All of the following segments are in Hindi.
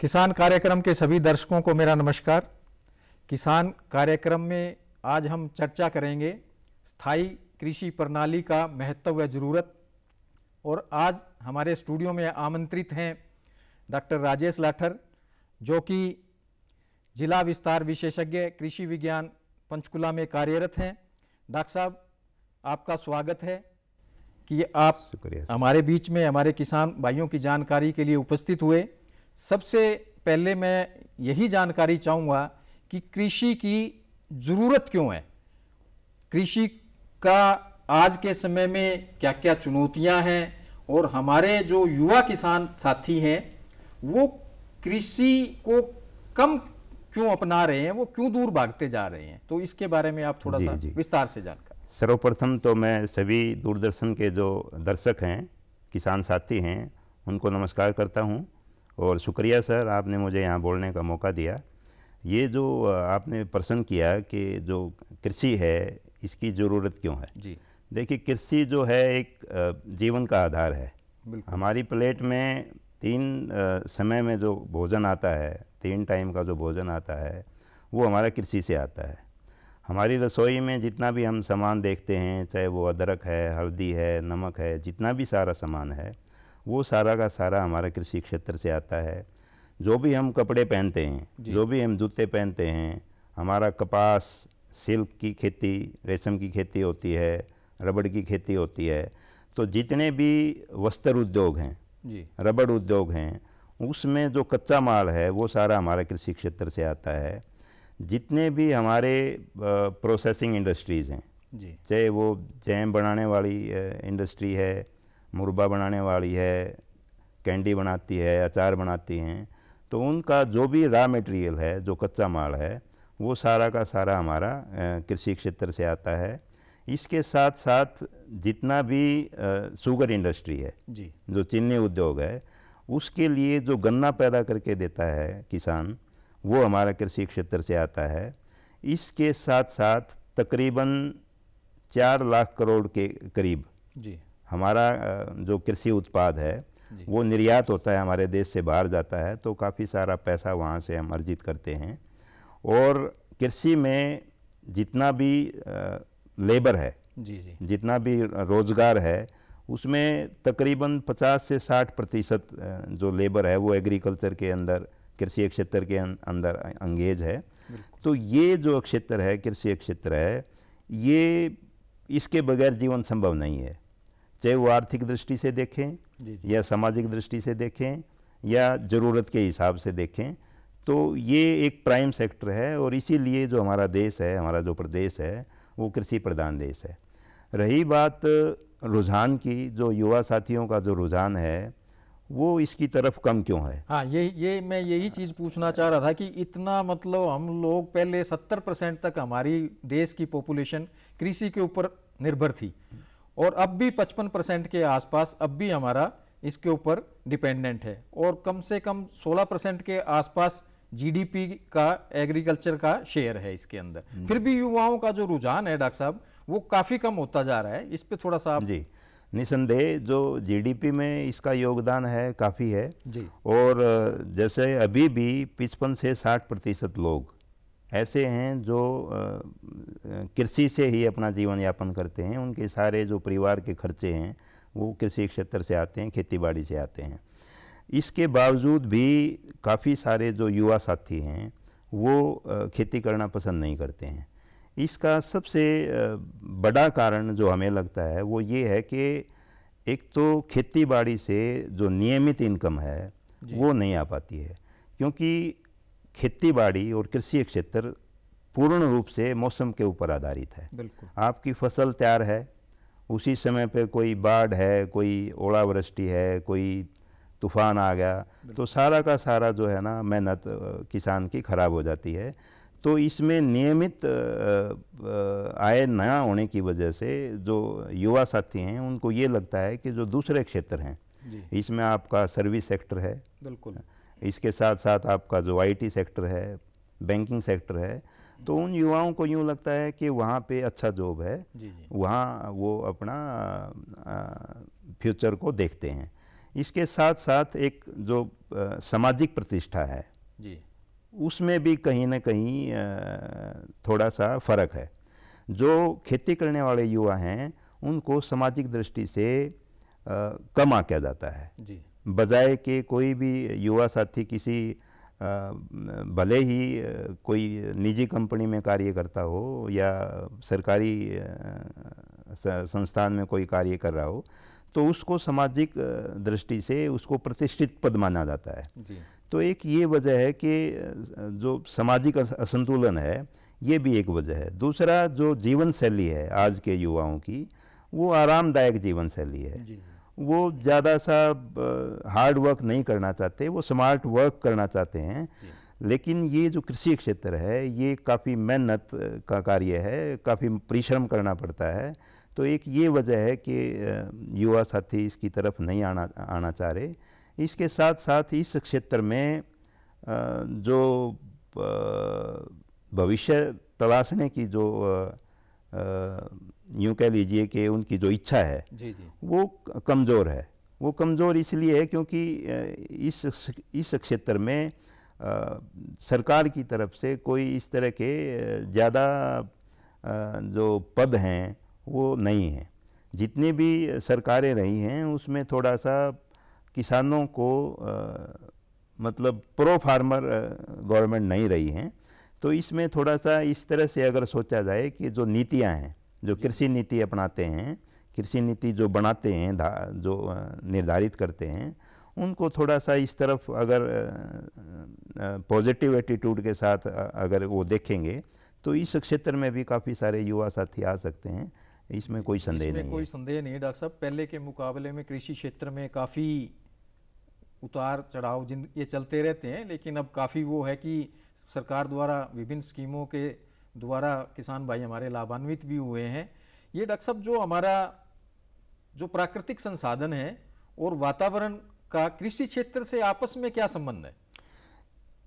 किसान कार्यक्रम के सभी दर्शकों को मेरा नमस्कार। किसान कार्यक्रम में आज हम चर्चा करेंगे स्थायी कृषि प्रणाली का महत्व व ज़रूरत। और आज हमारे स्टूडियो में आमंत्रित हैं डॉक्टर राजेश लाठर, जो कि जिला विस्तार विशेषज्ञ कृषि विज्ञान पंचकुला में कार्यरत हैं। डॉक्टर साहब, आपका स्वागत है कि आप हमारे बीच में हमारे किसान भाइयों की जानकारी के लिए उपस्थित हुए। सबसे पहले मैं यही जानकारी चाहूँगा कि कृषि की ज़रूरत क्यों है, कृषि का आज के समय में क्या क्या चुनौतियां हैं, और हमारे जो युवा किसान साथी हैं वो कृषि को कम क्यों अपना रहे हैं, वो क्यों दूर भागते जा रहे हैं। तो इसके बारे में आप थोड़ा सा विस्तार से जानकारी। सर्वप्रथम तो मैं सभी दूरदर्शन के जो दर्शक हैं, किसान साथी हैं, उनको नमस्कार करता हूं और शुक्रिया सर, आपने मुझे यहाँ बोलने का मौका दिया। ये जो आपने प्रश्न किया कि जो कृषि है इसकी ज़रूरत क्यों है जी, देखिए, कृषि जो है एक जीवन का आधार है। हमारी प्लेट में तीन समय में जो भोजन आता है, 3 टाइम का जो भोजन आता है, वो हमारा कृषि से आता है। हमारी रसोई में जितना भी हम सामान देखते हैं, चाहे वो अदरक है, हल्दी है, नमक है, जितना भी सारा सामान है, वो सारा का सारा हमारा कृषि क्षेत्र से आता है। जो भी हम कपड़े पहनते हैं, जो भी हम जूते पहनते हैं, हमारा कपास, सिल्क की खेती, रेशम की खेती होती है, रबड़ की खेती होती है। तो जितने भी वस्त्र उद्योग हैं, रबड़ उद्योग हैं, उसमें जो कच्चा माल है वो सारा हमारा कृषि क्षेत्र से आता है। जितने भी हमारे प्रोसेसिंग इंडस्ट्रीज़ हैं, चाहे वो जैम बनाने वाली इंडस्ट्री है, मुरब्बा बनाने वाली है, कैंडी बनाती है, अचार बनाती हैं, तो उनका जो भी रॉ मटेरियल है, जो कच्चा माल है, वो सारा का सारा हमारा कृषि क्षेत्र से आता है। इसके साथ साथ जितना भी शुगर इंडस्ट्री है, जो चीनी उद्योग है, उसके लिए जो गन्ना पैदा करके देता है किसान, वो हमारा कृषि क्षेत्र से आता है। इसके साथ साथ तकरीबन 4 लाख करोड़ के करीब हमारा जो कृषि उत्पाद है वो निर्यात होता है, हमारे देश से बाहर जाता है। तो काफ़ी सारा पैसा वहाँ से हम अर्जित करते हैं। और कृषि में जितना भी लेबर है, जितना भी रोज़गार है, उसमें तकरीबन 50 से 60% जो लेबर है वो एग्रीकल्चर के अंदर, कृषि क्षेत्र के अंदर अंगेज है। तो ये जो क्षेत्र है, कृषि क्षेत्र है, ये इसके बगैर जीवन संभव नहीं है। चाहे वो आर्थिक दृष्टि से देखें या सामाजिक दृष्टि से देखें या ज़रूरत के हिसाब से देखें, तो ये एक प्राइम सेक्टर है। और इसीलिए जो हमारा देश है, हमारा जो प्रदेश है, वो कृषि प्रधान देश है। रही बात रुझान की, जो युवा साथियों का जो रुझान है वो इसकी तरफ कम क्यों है? हाँ, ये मैं यही चीज़ पूछना चाह रहा था कि इतना मतलब हम लोग पहले 70% तक हमारी देश की पॉपुलेशन कृषि के ऊपर निर्भर थी, और अब भी 55% के आसपास अब भी हमारा इसके ऊपर डिपेंडेंट है, और कम से कम 16% के आसपास जीडीपी का एग्रीकल्चर का शेयर है इसके अंदर। फिर भी युवाओं का जो रुझान है डॉक्टर साहब, वो काफ़ी कम होता जा रहा है। इस पे थोड़ा सा आप। जी, निसंदेह जो जीडीपी में इसका योगदान है काफ़ी है जी। और जैसे अभी भी 55 से 60% लोग ऐसे हैं जो कृषि से ही अपना जीवन यापन करते हैं। उनके सारे जो परिवार के खर्चे हैं वो कृषि क्षेत्र से आते हैं, खेती बाड़ी से आते हैं। इसके बावजूद भी काफ़ी सारे जो युवा साथी हैं वो खेती करना पसंद नहीं करते हैं। इसका सबसे बड़ा कारण जो हमें लगता है वो ये है कि एक तो खेती बाड़ी से जो नियमित इनकम है वो नहीं आ पाती है, क्योंकि खेती बाड़ी और कृषि क्षेत्र पूर्ण रूप से मौसम के ऊपर आधारित है। आपकी फसल तैयार है, उसी समय पे कोई बाढ़ है, कोई ओलावृष्टि है, कोई तूफान आ गया, तो सारा का सारा जो है ना मेहनत किसान की खराब हो जाती है। तो इसमें नियमित आय न होने की वजह से जो युवा साथी हैं उनको ये लगता है कि जो दूसरे क्षेत्र हैं, इसमें आपका सर्विस सेक्टर है, इसके साथ साथ आपका जो आईटी सेक्टर है, बैंकिंग सेक्टर है, तो उन युवाओं को यूँ लगता है कि वहाँ पे अच्छा जॉब है, वहाँ वो अपना फ्यूचर को देखते हैं। इसके साथ साथ एक जो सामाजिक प्रतिष्ठा है जी, उसमें भी कहीं ना कहीं थोड़ा सा फर्क है। जो खेती करने वाले युवा हैं उनको सामाजिक दृष्टि से कम आंका जाता है जी, बजाय कि कोई भी युवा साथी किसी भले ही कोई निजी कंपनी में कार्य करता हो या सरकारी संस्थान में कोई कार्य कर रहा हो, तो उसको सामाजिक दृष्टि से उसको प्रतिष्ठित पद माना जाता है जी। तो एक ये वजह है कि जो सामाजिक असंतुलन है ये भी एक वजह है। दूसरा जो जीवन शैली है आज के युवाओं की, वो आरामदायक जीवन शैली है जी, वो ज़्यादा सा हार्ड वर्क नहीं करना चाहते, वो स्मार्ट वर्क करना चाहते हैं। लेकिन ये जो कृषि क्षेत्र है ये काफ़ी मेहनत का कार्य है, काफ़ी परिश्रम करना पड़ता है। तो एक ये वजह है कि युवा साथी इसकी तरफ नहीं आना चाह रहे। इसके साथ साथ इस क्षेत्र में जो भविष्य तलाशने की जो यूँ कह लीजिए कि उनकी जो इच्छा है जी, जी, वो कमज़ोर है। वो कमज़ोर इसलिए है क्योंकि इस क्षेत्र में सरकार की तरफ से कोई इस तरह के ज़्यादा जो पद हैं वो नहीं हैं। जितनी भी सरकारें रही हैं उसमें थोड़ा सा किसानों को मतलब प्रो फार्मर गवर्नमेंट नहीं रही हैं। तो इसमें थोड़ा सा इस तरह से अगर सोचा जाए कि जो नीतियां हैं, जो कृषि नीति अपनाते हैं, कृषि नीति जो बनाते हैं, जो निर्धारित करते हैं, उनको थोड़ा सा इस तरफ अगर पॉजिटिव एटीट्यूड के साथ अगर वो देखेंगे तो इस क्षेत्र में भी काफ़ी सारे युवा साथी आ सकते हैं। इसमें कोई संदेह नहीं है। कोई संदेह नहीं है डॉक्टर साहब। पहले के मुकाबले में कृषि क्षेत्र में काफ़ी उतार चढ़ाव ये चलते रहते हैं, लेकिन अब काफ़ी वो है कि सरकार द्वारा विभिन्न स्कीमों के द्वारा किसान भाई हमारे लाभान्वित भी हुए हैं। ये डॉक्टर साहब जो हमारा जो प्राकृतिक संसाधन है और वातावरण का कृषि क्षेत्र से आपस में क्या संबंध है?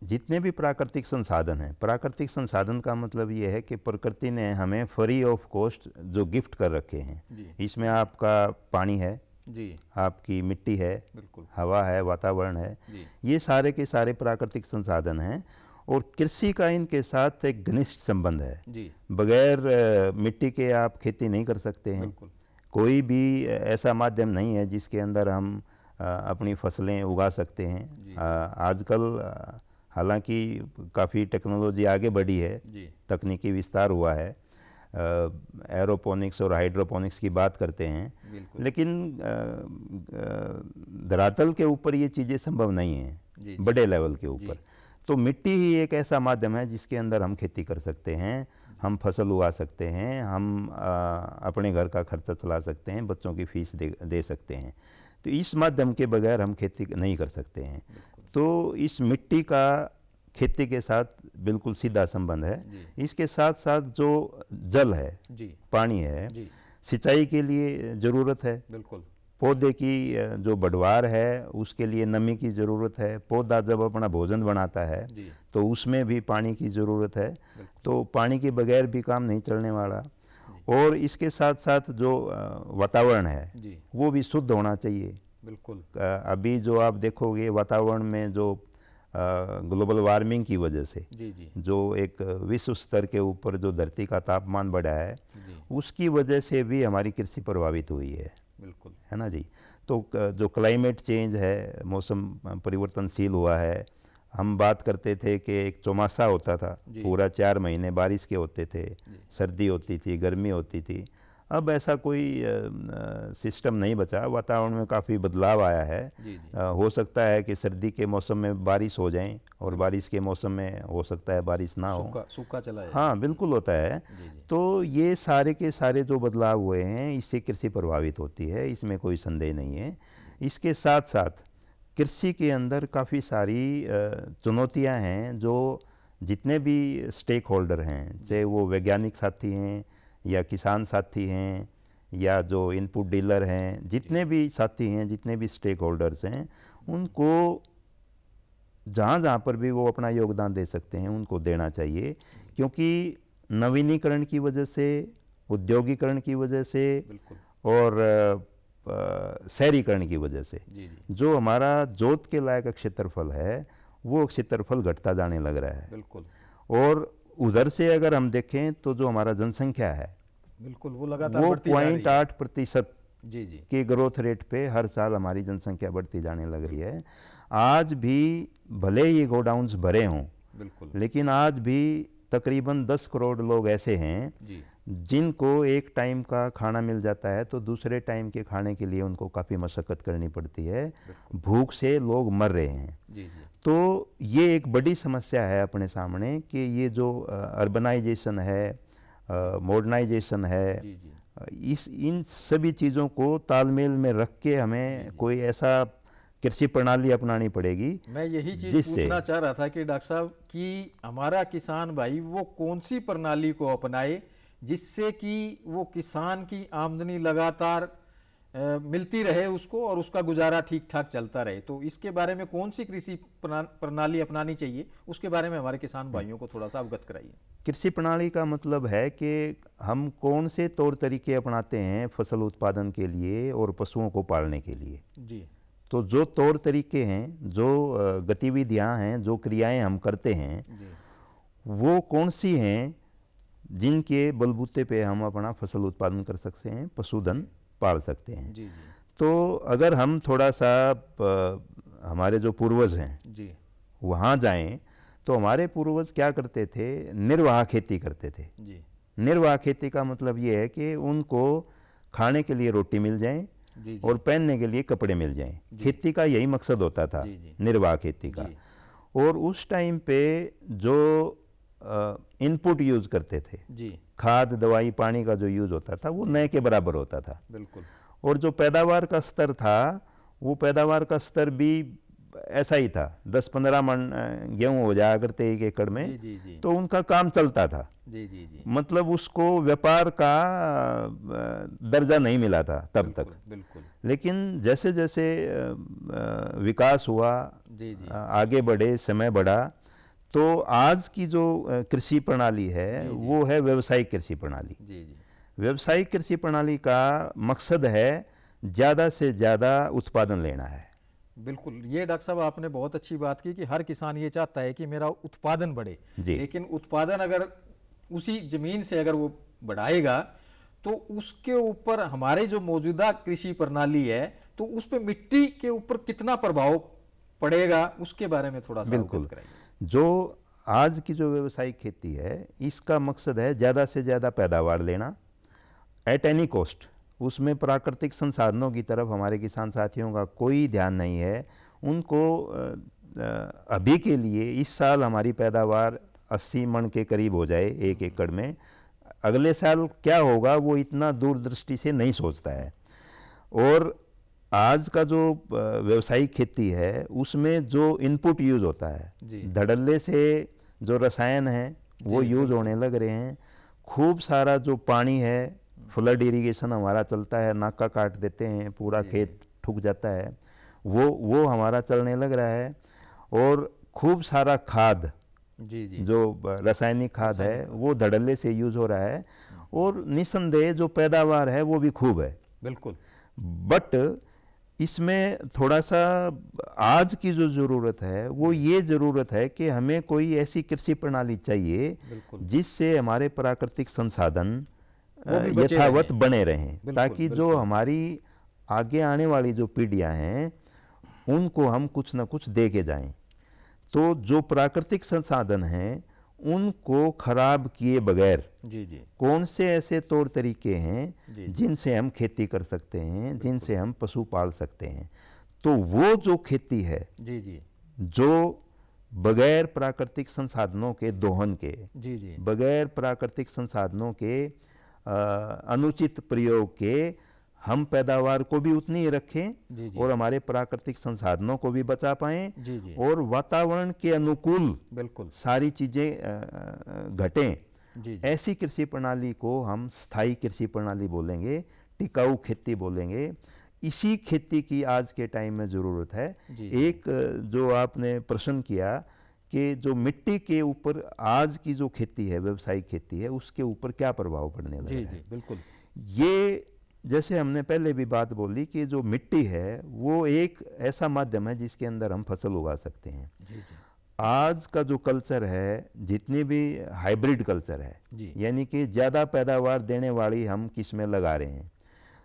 जितने भी प्राकृतिक संसाधन हैं, प्राकृतिक संसाधन का मतलब ये है कि प्रकृति ने हमें फ्री ऑफ कॉस्ट जो गिफ्ट कर रखे हैं। इसमें आपका पानी है जी, आपकी मिट्टी है, बिल्कुल, हवा है, वातावरण है, ये सारे के सारे प्राकृतिक संसाधन हैं। और कृषि का इनके साथ एक घनिष्ठ संबंध है जी, बगैर मिट्टी के आप खेती नहीं कर सकते हैं। बिल्कुल, कोई भी ऐसा माध्यम नहीं है जिसके अंदर हम अपनी फसलें उगा सकते हैं। आजकल हालांकि काफ़ी टेक्नोलॉजी आगे बढ़ी है, तकनीकी विस्तार हुआ है, एरोपोनिक्स और हाइड्रोपोनिक्स की बात करते हैं, लेकिन धरातल के ऊपर ये चीज़ें संभव नहीं हैं बड़े लेवल के ऊपर। तो मिट्टी ही एक ऐसा माध्यम है जिसके अंदर हम खेती कर सकते हैं, हम फसल उगा सकते हैं, हम अपने घर का खर्चा चला सकते हैं, बच्चों की फीस दे सकते हैं। तो इस माध्यम के बगैर हम खेती नहीं कर सकते हैं। तो इस मिट्टी का खेती के साथ बिल्कुल सीधा संबंध है। इसके साथ साथ जो जल है, पानी है, सिंचाई के लिए ज़रूरत है। बिल्कुल, पौधे की जो बढ़वार है उसके लिए नमी की ज़रूरत है। पौधा जब अपना भोजन बनाता है तो उसमें भी पानी की ज़रूरत है। तो पानी के बगैर भी काम नहीं चलने वाला। और इसके साथ साथ जो वातावरण है वो भी शुद्ध होना चाहिए। बिल्कुल, अभी जो आप देखोगे वातावरण में जो ग्लोबल वार्मिंग की वजह से जो एक विश्व स्तर के ऊपर जो धरती का तापमान बढ़ा है उसकी वजह से भी हमारी कृषि प्रभावित हुई है। बिल्कुल, है ना जी। तो जो क्लाइमेट चेंज है, मौसम परिवर्तनशील हुआ है। हम बात करते थे कि एक चौमासा होता था, पूरा 4 महीने बारिश के होते थे, सर्दी होती थी, गर्मी होती थी। अब ऐसा कोई सिस्टम नहीं बचा। वातावरण में काफ़ी बदलाव आया है। हो सकता है कि सर्दी के मौसम में बारिश हो जाए और बारिश के मौसम में हो सकता है बारिश ना हो, सूखा चला जाए। हाँ बिल्कुल होता है। तो ये सारे के सारे जो बदलाव हुए हैं इससे कृषि प्रभावित होती है, इसमें कोई संदेह नहीं है। इसके साथ साथ कृषि के अंदर काफ़ी सारी चुनौतियां हैं जो जितने भी स्टेक होल्डर हैं, चाहे वो वैज्ञानिक साथी हैं या किसान साथी हैं या जो इनपुट डीलर हैं, जितने भी साथी हैं, जितने भी स्टेक होल्डर्स हैं, उनको जहाँ जहाँ पर भी वो अपना योगदान दे सकते हैं उनको देना चाहिए। क्योंकि नवीनीकरण की वजह से, औद्योगिकरण की वजह से और शहरीकरण की वजह से जी जी जो हमारा जोत के लायक क्षेत्रफल है वो क्षेत्रफल घटता जाने लग रहा है। बिल्कुल। और उधर से अगर हम देखें तो जो हमारा जनसंख्या है बिल्कुल वो लगातार वो बढ़ती जा रही है। 0.8% जी जी के ग्रोथ रेट पे हर साल हमारी जनसंख्या बढ़ती जाने लग रही है। आज भी भले ही गोडाउन्स भरे हों, बिल्कुल लेकिन आज भी तकरीबन 10 करोड़ लोग ऐसे हैं जी जिनको एक टाइम का खाना मिल जाता है तो दूसरे टाइम के खाने के लिए उनको काफ़ी मशक्क़त करनी पड़ती है। भूख से लोग मर रहे हैं। जी जी तो ये एक बड़ी समस्या है अपने सामने कि ये जो अर्बनाइजेशन है, मॉडर्नाइजेशन है, जी जी इन सभी चीज़ों को तालमेल में रख के हमें कोई ऐसा कृषि प्रणाली अपनानी पड़ेगी। मैं यही चीज़ जिससे पूछना चाह रहा था कि डॉक्टर साहब कि हमारा किसान भाई वो कौन सी प्रणाली को अपनाए जिससे कि वो किसान की आमदनी लगातार मिलती रहे उसको और उसका गुजारा ठीक ठाक चलता रहे। तो इसके बारे में कौन सी कृषि प्रणाली अपनानी चाहिए, उसके बारे में हमारे किसान भाइयों को थोड़ा सा अवगत कराइए। कृषि प्रणाली का मतलब है कि हम कौन से तौर तरीके अपनाते हैं फसल उत्पादन के लिए और पशुओं को पालने के लिए। जी तो जो तौर तरीके हैं, जो गतिविधियां हैं, जो क्रियाएं हम करते हैं जी वो कौन सी हैं जिनके बलबूते पे हम अपना फसल उत्पादन कर सकते हैं, पशुधन पाल सकते हैं। जी जी तो अगर हम थोड़ा सा हमारे जो पूर्वज हैं जी वहाँ जाएं तो हमारे पूर्वज क्या करते थे, निर्वाह खेती करते थे। जी निर्वाह खेती का मतलब ये है कि उनको खाने के लिए रोटी मिल जाए जी जी और पहनने के लिए कपड़े मिल जाएं। खेती का यही मकसद होता था, जी जी निर्वाह खेती का। जी और उस टाइम पे जो इनपुट यूज़ करते थे, जी खाद दवाई पानी का जो यूज़ होता था वो नए के बराबर होता था। बिल्कुल और जो पैदावार का स्तर था वो पैदावार का स्तर भी ऐसा ही था, 10-15 मन गेहूँ हो जाया करते एक एकड़ में। जी जी जी तो उनका काम चलता था। जी जी जी मतलब उसको व्यापार का दर्जा नहीं मिला था तब तक। बिल्कुल लेकिन जैसे जैसे विकास हुआ, जी जी आगे बढ़े, समय बढ़ा, तो आज की जो कृषि प्रणाली है वो है व्यावसायिक कृषि प्रणाली। जी जी व्यावसायिक कृषि प्रणाली का मकसद है ज़्यादा से ज़्यादा उत्पादन लेना है। बिल्कुल, ये डॉक्टर साहब आपने बहुत अच्छी बात की कि हर किसान ये चाहता है कि मेरा उत्पादन बढ़े, लेकिन उत्पादन अगर उसी जमीन से अगर वो बढ़ाएगा तो उसके ऊपर हमारे जो मौजूदा कृषि प्रणाली है तो उस पर मिट्टी के ऊपर कितना प्रभाव पड़ेगा उसके बारे में थोड़ा सा अवगत कराइए। जो आज की जो व्यावसायिक खेती है इसका मकसद है ज़्यादा से ज़्यादा पैदावार लेना एट एनी कॉस्ट। उसमें प्राकृतिक संसाधनों की तरफ हमारे किसान साथियों का कोई ध्यान नहीं है। उनको अभी के लिए इस साल हमारी पैदावार 80 मन के करीब हो जाए एक एकड़ में, अगले साल क्या होगा वो इतना दूरदृष्टि से नहीं सोचता है। और आज का जो व्यावसायिक खेती है उसमें जो इनपुट यूज़ होता है, धड़ल्ले से जो रसायन है वो यूज़ होने लग रहे हैं। खूब सारा जो पानी है, फ्लड इरिगेशन हमारा चलता है, नाका काट देते हैं, पूरा खेत ठुक जाता है, वो हमारा चलने लग रहा है। और खूब सारा खाद जो रासायनिक खाद है वो धड़ल्ले से यूज़ हो रहा है। और निसंदेह जो पैदावार है वो भी खूब है, बिल्कुल। बट इसमें थोड़ा सा आज की जो ज़रूरत है वो ये ज़रूरत है कि हमें कोई ऐसी कृषि प्रणाली चाहिए जिससे हमारे प्राकृतिक संसाधन यथावत बने रहें, ताकि जो हमारी आगे आने वाली जो पीढ़ियां हैं उनको हम कुछ ना कुछ दे के जाएं। तो जो प्राकृतिक संसाधन हैं उनको खराब किए बगैर कौन से ऐसे तौर तरीके हैं जिनसे हम खेती कर सकते हैं, जिनसे हम पशु पाल सकते हैं। तो वो जो खेती है जो बगैर प्राकृतिक संसाधनों के दोहन के, बगैर प्राकृतिक संसाधनों के अनुचित प्रयोग के हम पैदावार को भी उतनी ही रखें और हमारे प्राकृतिक संसाधनों को भी बचा पाएं और वातावरण के अनुकूल बिल्कुल सारी चीज़ें घटें। ऐसी कृषि प्रणाली को हम स्थायी कृषि प्रणाली बोलेंगे, टिकाऊ खेती बोलेंगे। इसी खेती की आज के टाइम में ज़रूरत है। एक जो आपने प्रश्न किया कि जो मिट्टी के ऊपर आज की जो खेती है, व्यावसायिक खेती है, उसके ऊपर क्या प्रभाव पड़ने लगा है। बिल्कुल। ये जैसे हमने पहले भी बात बोली कि जो मिट्टी है वो एक ऐसा माध्यम है जिसके अंदर हम फसल उगा सकते हैं। जी जी। आज का जो कल्चर है, जितनी भी हाइब्रिड कल्चर है, यानी कि ज़्यादा पैदावार देने वाली हम किस्में लगा रहे हैं।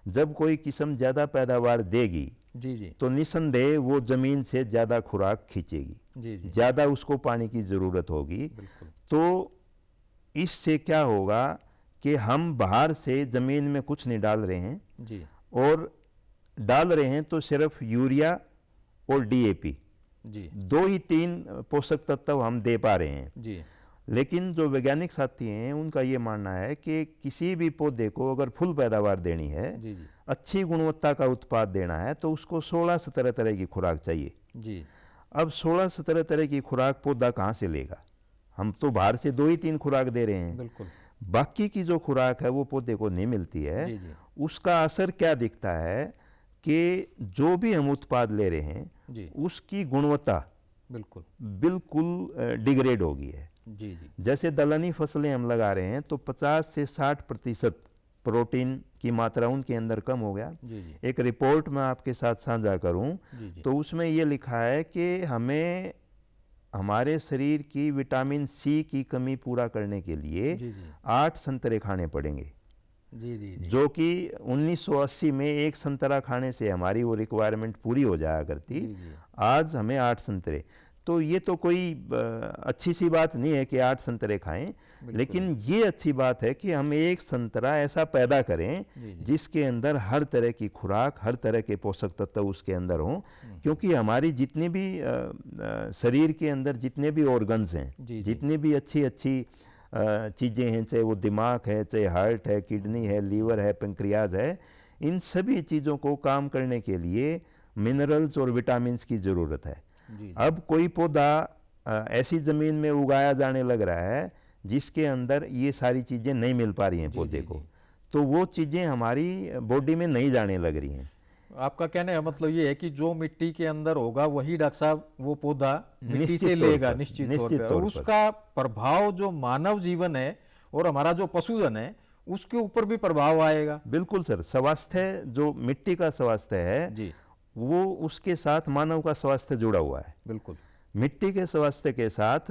जब कोई किस्म ज़्यादा पैदावार देगी जी जी, तो निसंदेह वो ज़मीन से ज़्यादा खुराक खींचेगी, जी जी, ज़्यादा उसको पानी की ज़रूरत होगी। तो इससे क्या होगा कि हम बाहर से ज़मीन में कुछ नहीं डाल रहे हैं जी, और डाल रहे हैं तो सिर्फ यूरिया और डीएपी जी, 2 ही 3 पोषक तत्व हम दे पा रहे हैं जी, लेकिन जो वैज्ञानिक साथी हैं उनका ये मानना है कि किसी भी पौधे को अगर फुल पैदावार देनी है, जी जी, अच्छी गुणवत्ता का उत्पाद देना है, तो उसको 16-17 तरह की खुराक चाहिए। जी, अब 16-17 तरह की खुराक पौधा कहाँ से लेगा? हम तो बाहर से 2 ही 3 खुराक दे रहे हैं, बिल्कुल, बाकी की जो खुराक है वो पौधे को नहीं मिलती है। जी जी, उसका असर क्या दिखता है कि जो भी हम उत्पाद ले रहे हैं जी, उसकी गुणवत्ता बिल्कुल, बिल्कुल डिग्रेड हो गई है। जी जी, जैसे दलहनी फसलें हम लगा रहे हैं तो 50 से 60% प्रोटीन की मात्रा उनके अंदर कम हो गया। जी जी, एक रिपोर्ट मैं आपके साथ साझा करूं जी जी, तो उसमें ये लिखा है कि हमें हमारे शरीर की विटामिन सी की कमी पूरा करने के लिए जी जी, 8 संतरे खाने पड़ेंगे, जी जी, जी, जो कि 1980 में एक संतरा खाने से हमारी वो रिक्वायरमेंट पूरी हो जाया करती। जी जी, आज हमें 8 संतरे, तो ये तो कोई अच्छी सी बात नहीं है कि 8 संतरे खाएं, लेकिन ये अच्छी बात है कि हम एक संतरा ऐसा पैदा करें जी जी, जिसके अंदर हर तरह की खुराक, हर तरह के पोषक तत्व उसके अंदर हों। क्योंकि हमारी जितनी भी शरीर के अंदर जितने भी ऑर्गन्स हैं, जी जी, जितनी भी अच्छी अच्छी चीज़ें हैं, चाहे वो दिमाग है, चाहे हार्ट है, किडनी है, लीवर है, पेंक्रियाज है, इन सभी चीज़ों को काम करने के लिए मिनरल्स और विटामिन्स की ज़रूरत है। जी, अब कोई पौधा ऐसी ज़मीन में उगाया जाने लग रहा है जिसके अंदर ये सारी चीज़ें नहीं मिल पा रही हैं पौधे को, तो वो चीज़ें हमारी बॉडी में नहीं जाने लग रही हैं। आपका कहने का मतलब ये है कि जो मिट्टी के अंदर होगा वही डॉक्टर साहब वो पौधा मिट्टी निश्चित से तौर लेगा, पर, निश्चित निश्चित तौर पे, तौर और पर। उसका प्रभाव जो मानव जीवन है और हमारा जो पशुधन है उसके ऊपर भी प्रभाव आएगा। बिल्कुल सर, स्वास्थ्य जो मिट्टी का स्वास्थ्य है जी, वो उसके साथ मानव का स्वास्थ्य जुड़ा हुआ है। बिल्कुल, मिट्टी के स्वास्थ्य के साथ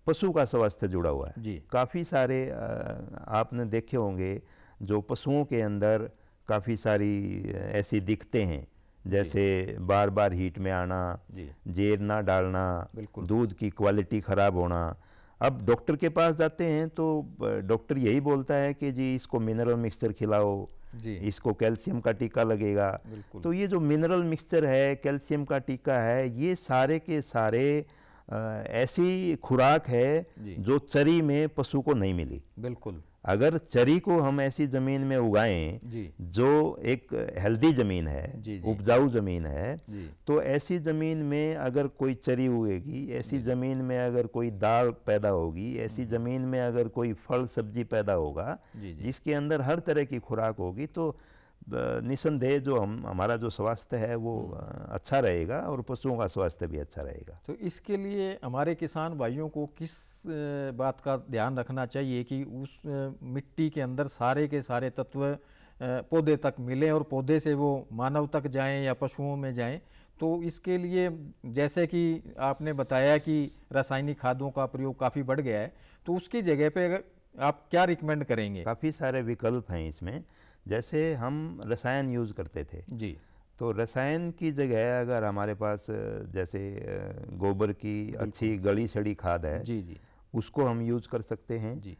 पशु का स्वास्थ्य जुड़ा हुआ है। जी, काफ़ी सारे आपने देखे होंगे जो पशुओं के अंदर काफ़ी सारी ऐसी दिक्कतें हैं, जैसे बार बार हीट में आना, जी, जेर ना डालना, बिल्कुल, दूध की क्वालिटी ख़राब होना। अब डॉक्टर के पास जाते हैं तो डॉक्टर यही बोलता है कि जी इसको मिनरल मिक्सचर खिलाओ, जी, इसको कैल्शियम का टीका लगेगा। बिल्कुल, तो ये जो मिनरल मिक्सचर है, कैल्शियम का टीका है, ये सारे के सारे ऐसी खुराक है जी, जो चरी में पशु को नहीं मिली। बिल्कुल, अगर चरी को हम ऐसी ज़मीन में उगाएं जी, जो एक हेल्दी ज़मीन है, जी, जी, उपजाऊ ज़मीन है, जी, तो ऐसी ज़मीन में अगर कोई चरी उगेगी, ऐसी ज़मीन में अगर कोई दाल पैदा होगी, ऐसी ज़मीन में अगर कोई फल सब्जी पैदा होगा जी, जी, जिसके अंदर हर तरह की खुराक होगी, तो निसंदेह जो हमारा जो स्वास्थ्य है वो अच्छा रहेगा और पशुओं का स्वास्थ्य भी अच्छा रहेगा। तो इसके लिए हमारे किसान भाइयों को किस बात का ध्यान रखना चाहिए कि उस मिट्टी के अंदर सारे के सारे तत्व पौधे तक मिलें और पौधे से वो मानव तक जाएं या पशुओं में जाएं? तो इसके लिए जैसे कि आपने बताया कि रासायनिक खादों का प्रयोग काफ़ी बढ़ गया है, तो उसकी जगह पे अगर आप क्या रिकमेंड करेंगे? काफ़ी सारे विकल्प हैं इसमें। जैसे हम रसायन यूज़ करते थे, जी, तो रसायन की जगह अगर हमारे पास जैसे गोबर की अच्छी गली सड़ी खाद है, जी, जी, उसको हम यूज़ कर सकते हैं। जी,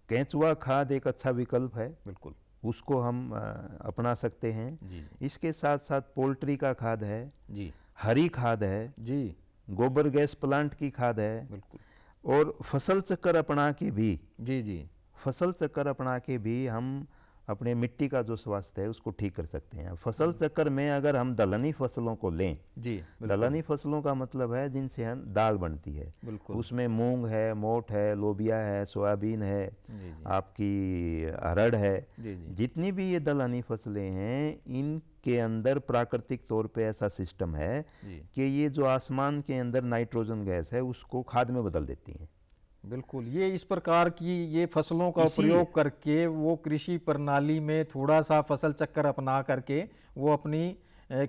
केंचुआ खाद एक अच्छा विकल्प है, बिल्कुल, उसको हम अपना सकते हैं। जी, इसके साथ साथ पोल्ट्री का खाद है, जी, हरी खाद है, जी, गोबर गैस प्लांट की खाद है, बिल्कुल, और फसल चक्कर अपना के भी, जी, जी, फसल चक्कर अपना के भी हम अपने मिट्टी का जो स्वास्थ्य है उसको ठीक कर सकते हैं। फसल चक्कर में अगर हम दलहनी फसलों को लें, जी, दलहनी फसलों का मतलब है जिनसे हम दाल बनती है, बिल्कुल, उसमें मूंग है, मोठ है, लोबिया है, सोयाबीन है, जी, जी, आपकी अरहर है, जी, जी, जितनी भी ये दलहनी फसलें हैं इनके अंदर प्राकृतिक तौर पे ऐसा सिस्टम है जी, कि ये जो आसमान के अंदर नाइट्रोजन गैस है उसको खाद में बदल देती हैं। बिल्कुल, ये इस प्रकार की ये फसलों का प्रयोग करके वो कृषि प्रणाली में थोड़ा सा फसल चक्कर अपना करके वो अपनी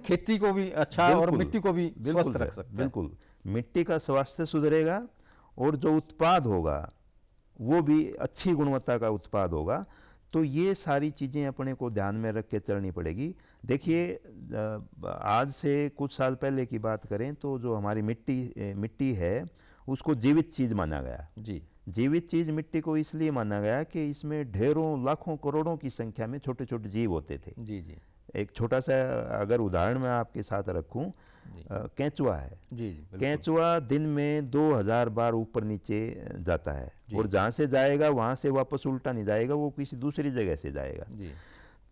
खेती को भी अच्छा और मिट्टी को भी स्वस्थ रख सकता है। बिल्कुल, मिट्टी का स्वास्थ्य सुधरेगा और जो उत्पाद होगा वो भी अच्छी गुणवत्ता का उत्पाद होगा। तो ये सारी चीज़ें अपने को ध्यान में रख के चलनी पड़ेगी। देखिए, आज से कुछ साल पहले की बात करें तो जो हमारी मिट्टी है उसको जीवित चीज़ माना गया। जी, जीवित चीज़ मिट्टी को इसलिए माना गया कि इसमें ढेरों लाखों करोड़ों की संख्या में छोटे छोटे जीव होते थे। जी जी। एक छोटा सा अगर उदाहरण मैं आपके साथ रखूं, केंचुआ है। जी जी, केंचुआ दिन में 2000 बार ऊपर नीचे जाता है और जहाँ से जाएगा वहाँ से वापस उल्टा नहीं जाएगा, वो किसी दूसरी जगह से जाएगा। जी।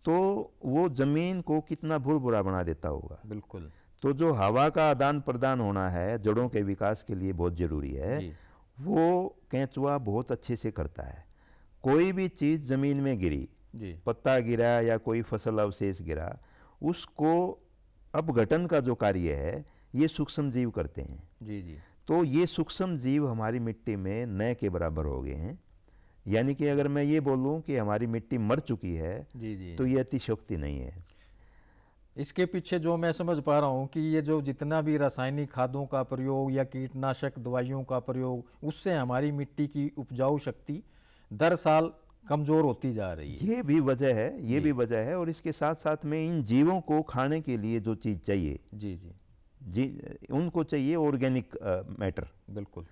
तो वो जमीन को कितना भुरभुरा बना देता होगा। बिल्कुल। तो जो हवा का आदान प्रदान होना है जड़ों के विकास के लिए बहुत जरूरी है, वो केंचुआ बहुत अच्छे से करता है। कोई भी चीज़ जमीन में गिरी, पत्ता गिरा या कोई फसल अवशेष गिरा, उसको अपघटन का जो कार्य है ये सूक्ष्म जीव करते हैं। जी जी। तो ये सूक्ष्म जीव हमारी मिट्टी में न के बराबर हो गए हैं। यानी कि अगर मैं ये बोलूं कि हमारी मिट्टी मर चुकी है, जी जी, तो ये अतिशयोक्ति नहीं है। इसके पीछे जो मैं समझ पा रहा हूँ कि ये जो जितना भी रासायनिक खादों का प्रयोग या कीटनाशक दवाइयों का प्रयोग, उससे हमारी मिट्टी की उपजाऊ शक्ति दर साल कमज़ोर होती जा रही है। ये भी वजह है, ये भी वजह है। और इसके साथ साथ में इन जीवों को खाने के लिए जो चीज़ चाहिए, जी जी जी, उनको चाहिए ऑर्गेनिक मैटर। बिल्कुल,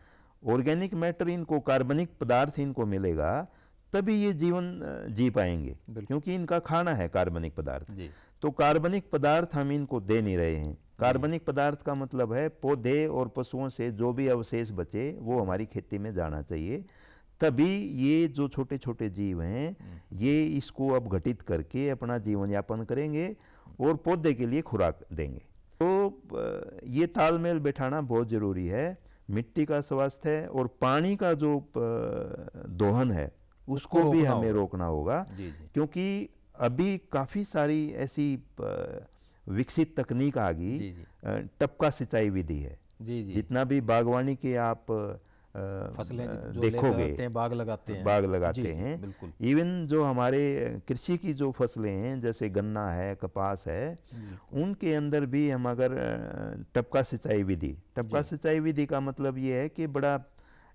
ऑर्गेनिक मैटर, इनको कार्बनिक पदार्थ इनको मिलेगा तभी ये जीवन जी पाएंगे, क्योंकि इनका खाना है कार्बनिक पदार्थ। तो कार्बनिक पदार्थ हम इनको दे नहीं रहे हैं। कार्बनिक पदार्थ का मतलब है पौधे और पशुओं से जो भी अवशेष बचे वो हमारी खेती में जाना चाहिए। तभी ये जो छोटे छोटे जीव हैं ये इसको अपघटित करके अपना जीवन यापन करेंगे और पौधे के लिए खुराक देंगे। तो ये तालमेल बैठाना बहुत ज़रूरी है। मिट्टी का स्वास्थ्य और पानी का जो दोहन है उसको भी हमें रोकना होगा, क्योंकि अभी काफ़ी सारी ऐसी विकसित तकनीक आ गई। टपका सिंचाई विधि है। जितना भी बागवानी के आप फसलें जो देखोगे, बाग लगाते हैं, इवन जो हमारे कृषि की जो फसलें हैं जैसे गन्ना है, कपास है, उनके अंदर भी हम अगर टपका सिंचाई विधि का मतलब ये है कि बड़ा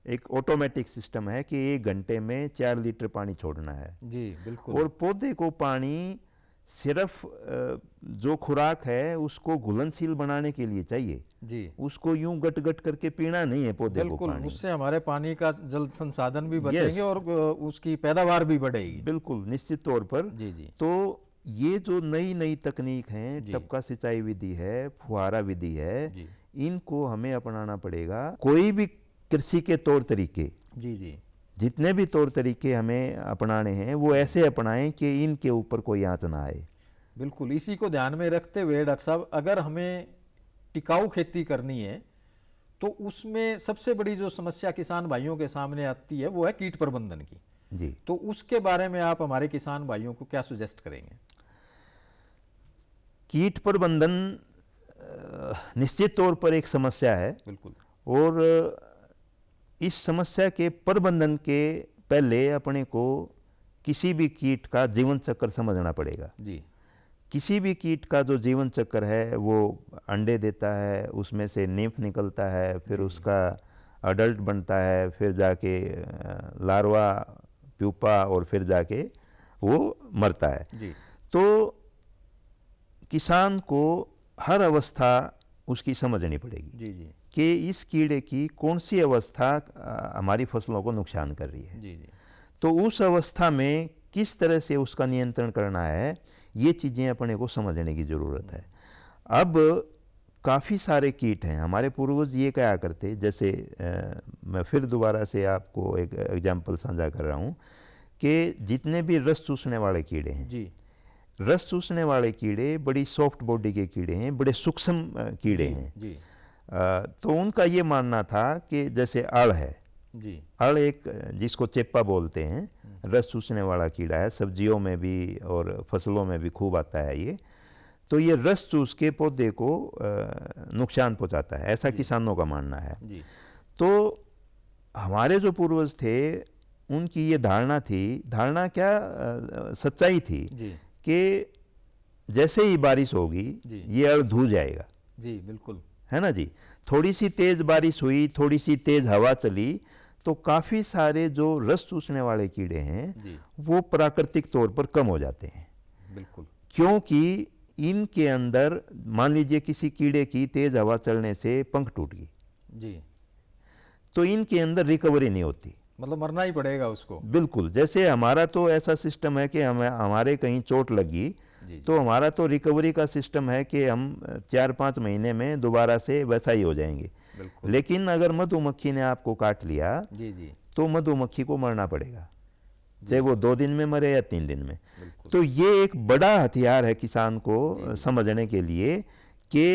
एक ऑटोमेटिक सिस्टम है कि 1 घंटे में 4 लीटर पानी छोड़ना है। जी बिल्कुल। और पौधे को पानी सिर्फ जो खुराक है उसको घुलनशील बनाने के लिए चाहिए। जी, उसको यूं गट गट करके पीना नहीं है पौधे को पानी। उससे हमारे पानी का जल संसाधन भी बचेंगे और उसकी पैदावार भी बढ़ेगी। बिल्कुल, निश्चित तौर पर। जी जी। तो ये जो नई नई तकनीक हैं, टपका सिंचाई विधि है, फुहारा विधि है, इनको हमें अपनाना पड़ेगा। कोई भी कृषि के तौर तरीके, जी, जितने भी तौर तरीके हमें अपनाने हैं वो ऐसे अपनाएं कि इनके ऊपर कोई आंच ना आए। बिल्कुल, इसी को ध्यान में रखते हुए डॉक्टर साहब, अगर हमें टिकाऊ खेती करनी है तो उसमें सबसे बड़ी जो समस्या किसान भाइयों के सामने आती है वो है कीट प्रबंधन की। जी, तो उसके बारे में आप हमारे किसान भाइयों को क्या सुजेस्ट करेंगे? कीट प्रबंधन निश्चित तौर पर एक समस्या है। बिल्कुल। और इस समस्या के प्रबंधन के पहले अपने को किसी भी कीट का जीवन चक्र समझना पड़ेगा। जी, किसी भी कीट का जो जीवन चक्र है वो अंडे देता है, उसमें से निम्फ निकलता है, फिर उसका अडल्ट बनता है, फिर जाके लार्वा, प्यूपा, और फिर जाके वो मरता है। जी। तो किसान को हर अवस्था उसकी समझनी पड़ेगी। जी जी, कि इस कीड़े की कौन सी अवस्था हमारी फसलों को नुकसान कर रही है। जी जी। तो उस अवस्था में किस तरह से उसका नियंत्रण करना है, ये चीज़ें अपने को समझने की ज़रूरत है। अब काफ़ी सारे कीट हैं। हमारे पूर्वज ये कहा करते, जैसे मैं फिर दोबारा से आपको एक एग्जाम्पल साझा कर रहा हूँ कि जितने भी रस चूसने वाले कीड़े हैं, जी, रस चूसने वाले कीड़े बड़ी सॉफ्ट बॉडी के कीड़े हैं, बड़े सूक्ष्म कीड़े हैं। जी। तो उनका ये मानना था कि जैसे अड़ है, जी, अड़ एक जिसको चेप्पा बोलते हैं, रस चूसने वाला कीड़ा है, सब्जियों में भी और फसलों में भी खूब आता है ये। तो ये रस चूस के पौधे को नुकसान पहुंचाता है, ऐसा किसानों का मानना है। जी। तो हमारे जो पूर्वज थे उनकी ये धारणा थी, धारणा क्या सच्चाई थी कि जैसे ही बारिश होगी ये अड़ धो जाएगा। जी बिल्कुल, है ना जी। थोड़ी सी तेज बारिश हुई, थोड़ी सी तेज हवा चली तो काफ़ी सारे जो रस चूसने वाले कीड़े हैं वो प्राकृतिक तौर पर कम हो जाते हैं। बिल्कुल, क्योंकि इनके अंदर मान लीजिए किसी कीड़े की तेज हवा चलने से पंख टूट गई जी, तो इनके अंदर रिकवरी नहीं होती, मतलब मरना ही पड़ेगा उसको। बिल्कुल। जैसे हमारा तो ऐसा सिस्टम है कि हमारे कहीं चोट लगी तो हमारा तो रिकवरी का सिस्टम है कि हम 4-5 महीने में दोबारा से वैसा ही हो जाएंगे। लेकिन अगर मधुमक्खी ने आपको काट लिया तो मधुमक्खी को मरना पड़ेगा, चाहे वो 2 दिन में मरे या 3 दिन में। तो ये एक बड़ा हथियार है किसान को समझने के लिए कि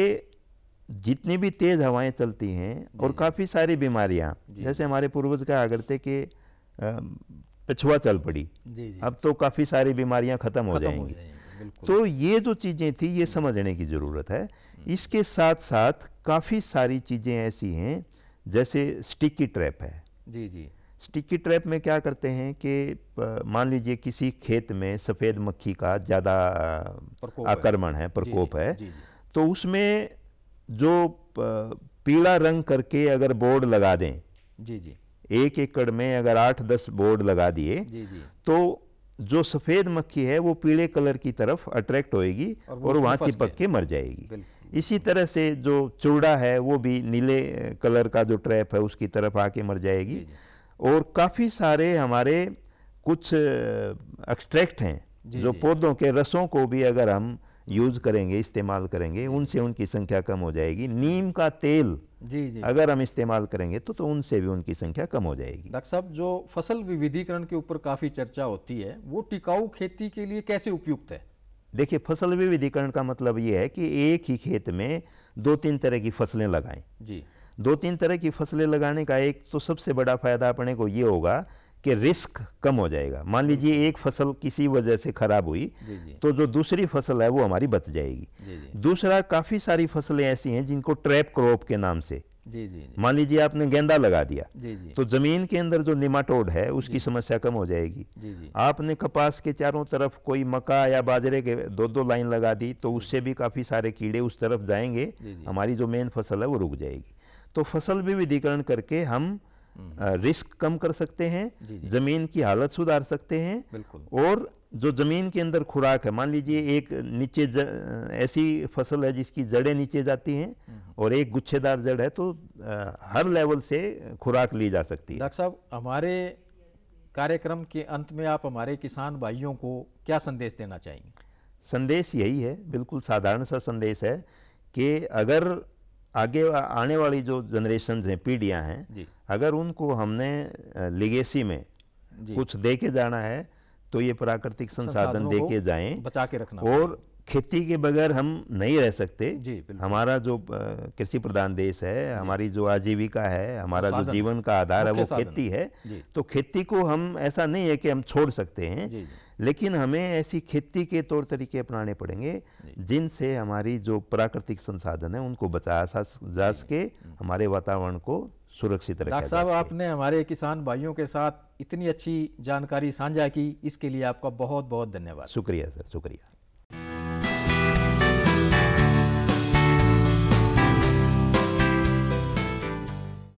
जितनी भी तेज हवाएं चलती हैं और काफ़ी सारी बीमारियां, जैसे हमारे पूर्वज कहा करते कि पिछुआ चल पड़ी, अब तो काफ़ी सारी बीमारियां खत्म हो जाएंगी। तो ये जो चीज़ें थी ये समझने की ज़रूरत है। इसके साथ साथ काफ़ी सारी चीज़ें ऐसी हैं जैसे स्टिकी ट्रैप है। जी, स्टिकी ट्रैप में क्या करते हैं कि मान लीजिए किसी खेत में सफ़ेद मक्खी का ज़्यादा आक्रमण है, प्रकोप है, तो उसमें जो पीला रंग करके अगर बोर्ड लगा दें, 1 एकड़ में अगर 8-10 बोर्ड लगा दिए तो जो सफ़ेद मक्खी है वो पीले कलर की तरफ अट्रैक्ट होएगी और वहाँ चिपक के मर जाएगी। इसी तरह से जो चूड़ा है वो भी नीले कलर का जो ट्रैप है उसकी तरफ आके मर जाएगी। और काफ़ी सारे हमारे कुछ एक्सट्रैक्ट हैं जो पौधों के रसों को भी अगर हम यूज़ करेंगे, इस्तेमाल करेंगे, उनसे उनकी संख्या कम हो जाएगी। नीम का तेल अगर हम इस्तेमाल करेंगे तो उनसे भी उनकी संख्या कम हो जाएगी। डॉक्टर साहब, जो फसल विविधीकरण के ऊपर काफ़ी चर्चा होती है, वो टिकाऊ खेती के लिए कैसे उपयुक्त है? देखिए, फसल विविधीकरण का मतलब ये है कि एक ही खेत में 2-3 तरह की फसलें लगाएं। 2-3 तरह की फसलें लगाने का एक तो सबसे बड़ा फायदा अपने को ये होगा कि रिस्क कम हो जाएगा। मान लीजिए एक फसल किसी वजह से खराब हुई तो जो दूसरी फसल है वो हमारी बच जाएगी। दूसरा, काफ़ी सारी फसलें ऐसी हैं जिनको ट्रैप क्रॉप के नाम से, मान लीजिए आपने गेंदा लगा दिया तो जमीन के अंदर जो निमाटोड है उसकी समस्या कम हो जाएगी। आपने कपास के चारों तरफ कोई मक्का या बाजरे के 2-2 लाइन लगा दी तो उससे भी काफ़ी सारे कीड़े उस तरफ जाएंगे, हमारी जो मेन फसल है वो रुक जाएगी। तो फसल विविधीकरण करके हम रिस्क कम कर सकते हैं, जमीन की हालत सुधार सकते हैं, और जो जमीन के अंदर खुराक है, मान लीजिए एक नीचे ऐसी फसल है जिसकी जड़ें नीचे जाती हैं और एक गुच्छेदार जड़ है तो हर लेवल से खुराक ली जा सकती है। डॉक्टर साहब, हमारे कार्यक्रम के अंत में आप हमारे किसान भाइयों को क्या संदेश देना चाहेंगे? संदेश यही है, बिल्कुल साधारण सा संदेश है कि अगर आगे आने वाली जो जनरेशन हैं, पीढ़ियां हैं, अगर उनको हमने लिगेसी में कुछ दे के जाना है तो ये प्राकृतिक संसाधन दे के जाएं, बचा के रखना। और खेती के बगैर हम नहीं रह सकते। हमारा जो कृषि प्रधान देश है, हमारी जो आजीविका है, हमारा जो जीवन का आधार है वो खेती है। तो खेती को हम ऐसा नहीं है कि हम छोड़ सकते हैं, लेकिन हमें ऐसी खेती के तौर तरीके अपनाने पड़ेंगे जिनसे हमारी जो प्राकृतिक संसाधन है उनको बचाया जा सके, हमारे वातावरण को सुरक्षित रखा जा सके। डॉक्टर साहब, आपने हमारे किसान भाइयों के साथ इतनी अच्छी जानकारी साझा की, इसके लिए आपका बहुत बहुत धन्यवाद। शुक्रिया सर, शुक्रिया।